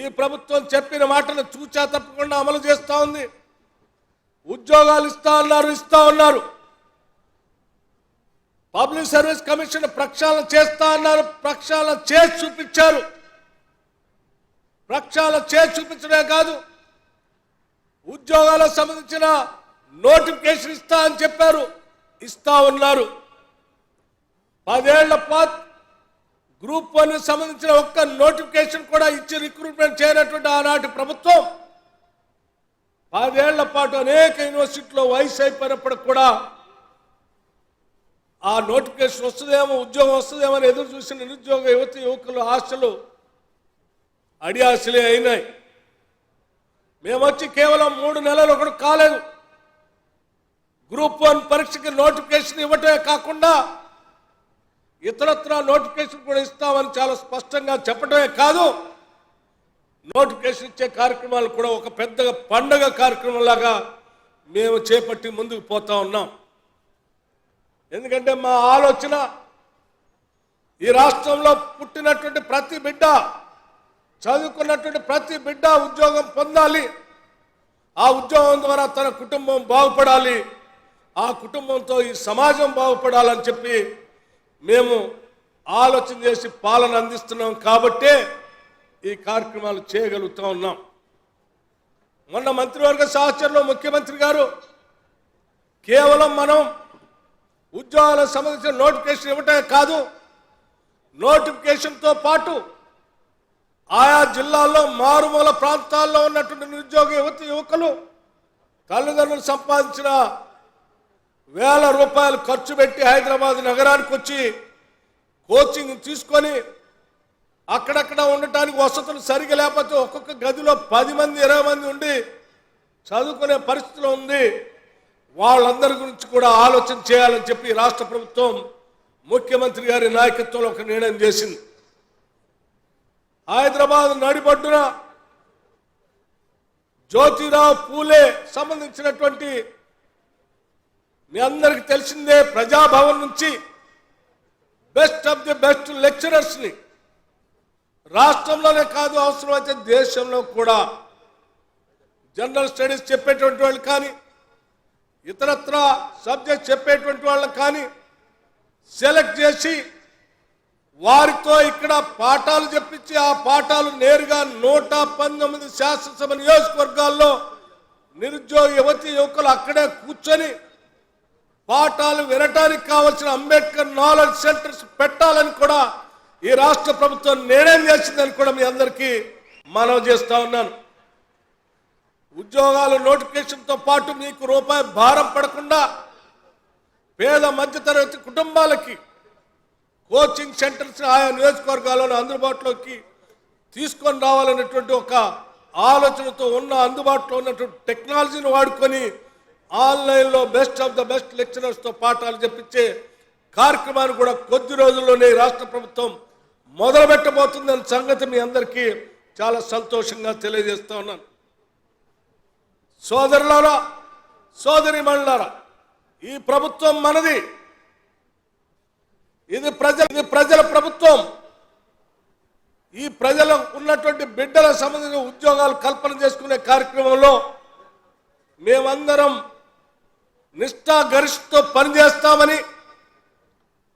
ఈ ప్రభుత్వం చెప్పిన మాటను చూచా తప్పకుండా అమలు చేస్తూ ఉంది. ఉద్యోగాలు ఇస్తా ఉన్నారు. పబ్లిక్ సర్వీస్ కమిషన్ ప్రక్షాళన చేస్తా అన్నారు. ప్రక్షాళన చేసి చూపించారు. ప్రక్షాళన చేసి చూపించడమే కాదు, ఉద్యోగాలకు సంబంధించిన నోటిఫికేషన్ ఇస్తా అని చెప్పారు, ఇస్తా ఉన్నారు. 10 ఏళ్ల పాటు గ్రూప్ 1 సంబంధించిన ఒక్క నోటిఫికేషన్ కూడా ఇచ్చి రిక్రూట్మెంట్ చేయనటువంటి ఆనాటి ప్రభుత్వం 10 ఏళ్ల పాటు అనేక యూనివర్సిటీలో వయసు అయిపోయినప్పటికి కూడా ఆ నోటిఫికేషన్ వస్తుందేమో, ఉద్యోగం వస్తుందేమో అని ఎదురు చూసిన నిరుద్యోగ యువకులు ఆశలు అడియాసలే అయినాయి. మేము వచ్చి కేవలం 3 నెలలు కూడా కాలేదు. గ్రూప్ 1 పరీక్షకి నోటిఫికేషన్ ఇవ్వటమే కాకుండా ఇతరత్ర నోటిఫికేషన్ కూడా ఇస్తామని చాలా స్పష్టంగా చెప్పడమే కాదు, నోటిఫికేషన్ ఇచ్చే కార్యక్రమాలు కూడా ఒక పెద్ద పండగ కార్యక్రమంలాగా మేము చేపట్టి ముందుకు పోతా ఉన్నాం. ఎందుకంటే మా ఆలోచన ఈ రాష్ట్రంలో పుట్టినటువంటి ప్రతి బిడ్డ, చదువుకున్నటువంటి ప్రతి బిడ్డ ఉద్యోగం పొందాలి. ఆ ఉద్యోగం ద్వారా తన కుటుంబం బాగుపడాలి, ఆ కుటుంబంతో ఈ సమాజం బాగుపడాలని చెప్పి మేము ఆలోచన చేసి పాలన అందిస్తున్నాం. కాబట్టే ఈ కార్యక్రమాలు చేయగలుగుతూ ఉన్నాం. మొన్న మంత్రివర్గ సహచరులు ముఖ్యమంత్రి గారు కేవలం మనం ఉద్యోగాలకు సంబంధించిన నోటిఫికేషన్ ఇవ్వటమే కాదు, నోటిఫికేషన్తో పాటు ఆయా జిల్లాల్లో మారుమూల ప్రాంతాల్లో ఉన్నటువంటి నిరుద్యోగ యువకులు తల్లిదండ్రులు సంపాదించిన వేల రూపాయలు ఖర్చు పెట్టి హైదరాబాద్ నగరానికి వచ్చి కోచింగ్ తీసుకొని అక్కడక్కడ ఉండటానికి వసతులు సరిగా లేకపోతే ఒక్కొక్క గదిలో 10 మంది 20 మంది ఉండి చదువుకునే పరిస్థితిలో ఉంది. వాళ్ళందరి గురించి కూడా ఆలోచన చేయాలని చెప్పి రాష్ట్ర ప్రభుత్వం ముఖ్యమంత్రి గారి నాయకత్వంలో ఒక నిర్ణయం చేసింది. హైదరాబాద్ నడిబొడ్డున జ్యోతిరావు పూలే సంబంధించినటువంటి మీ అందరికి తెలిసిందే, ప్రజాభవన్ నుంచి బెస్ట్ ఆఫ్ ది బెస్ట్ లెక్చరర్స్ని రాష్ట్రంలోనే కాదు, అవసరమైతే దేశంలో కూడా జనరల్ స్టడీస్ చెప్పేటువంటి వాళ్ళు కానీ, ఇతరత్ర సబ్జెక్ట్ చెప్పేటువంటి వాళ్ళని కానీ సెలెక్ట్ చేసి వారితో ఇక్కడ పాఠాలు చెప్పించి ఆ పాఠాలు నేరుగా 119 శాసనసభ నియోజకవర్గాల్లో నిరుద్యోగ యువకులు అక్కడే కూర్చొని పాఠాలు వినటానికి కావాల్సిన అంబేద్కర్ నాలెడ్జ్ సెంటర్స్ పెట్టాలని కూడా ఈ రాష్ట్ర ప్రభుత్వం నిర్ణయం చేసిందని కూడా మీ అందరికీ మనవి చేస్తా ఉన్నాను. ఉద్యోగాల నోటిఫికేషన్తో పాటు మీకు రూపాయి భారం పడకుండా పేద మధ్యతరగతి కుటుంబాలకి కోచింగ్ సెంటర్స్ ఆయా నియోజకవర్గాలను అందుబాటులోకి తీసుకొని రావాలనేటువంటి ఒక ఆలోచనతో అందుబాటులో ఉన్నటువంటి టెక్నాలజీని వాడుకొని ఆన్లైన్లో బెస్ట్ ఆఫ్ ద బెస్ట్ లెక్చరర్స్తో పాఠాలు చెప్పించే కార్యక్రమాన్ని కూడా కొద్ది రోజుల్లోనే రాష్ట్ర ప్రభుత్వం మొదలు పెట్టబోతుందన్న సంగతి మీ అందరికీ చాలా సంతోషంగా తెలియజేస్తా ఉన్నాను. సోదరులారా, సోదరీమణులారా, ఈ ప్రభుత్వం మనది, ఇది ప్రజల ప్రభుత్వం. ఈ ప్రజలు ఉన్నటువంటి బిడ్డలకు సంబంధించిన ఉద్యోగాలు కల్పన చేసుకునే కార్యక్రమంలో మేమందరం నిష్ఠాగరిష్టతో పనిచేస్తామని,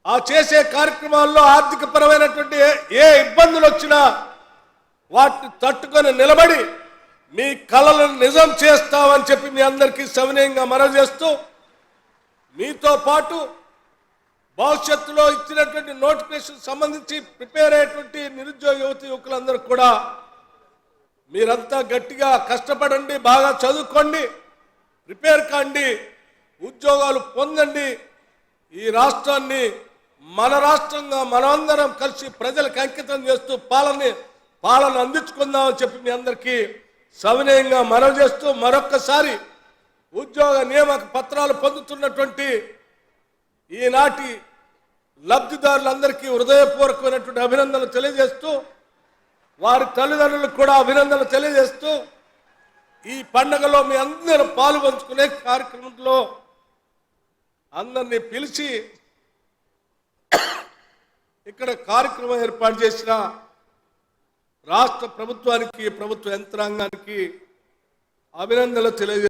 ఆ చేసే కార్యక్రమాల్లో ఆర్థిక పరమైనటువంటి ఏ ఇబ్బందులు వచ్చినా వాటిని తట్టుకొని నిలబడి మీ కలలను నిజం చేస్తామని చెప్పి మీ అందరికీ సవినయంగా మనవి చేస్తూ, మీతో పాటు భవిష్యత్తులో ఇచ్చినటువంటి నోటిఫికేషన్ సంబంధించి ప్రిపేర్ అయ్యేటువంటి నిరుద్యోగ యువకులందరూ కూడా మీరంతా గట్టిగా కష్టపడండి, బాగా చదువుకోండి, ప్రిపేర్ కాండి, ఉద్యోగాలు పొందండి. ఈ రాష్ట్రాన్ని మన రాష్ట్రంగా మనమందరం కలిసి ప్రజలకు అంకితం చేస్తూ పాలన అందించుకుందామని చెప్పి మీ అందరికీ సవినయంగా మనవి చేస్తూ, మరొక్కసారి ఉద్యోగ నియామక పత్రాలు పొందుతున్నటువంటి ఈనాటి లబ్ధిదారులందరికీ హృదయపూర్వకమైనటువంటి అభినందనలు తెలియజేస్తూ, వారి తల్లిదండ్రులకు కూడా అభినందనలు తెలియజేస్తూ, ఈ పండుగలో మీ అందరూ పాలు పంచుకునే కార్యక్రమంలో అందరినీ పిలిచి ఇక్కడ కార్యక్రమం ఏర్పాటు చేసిన రాష్ట్ర ప్రభుత్వానికి ప్రభుత్వ యంత్రాంగానికి అభినందనలు తెలియజేస్తున్నాను.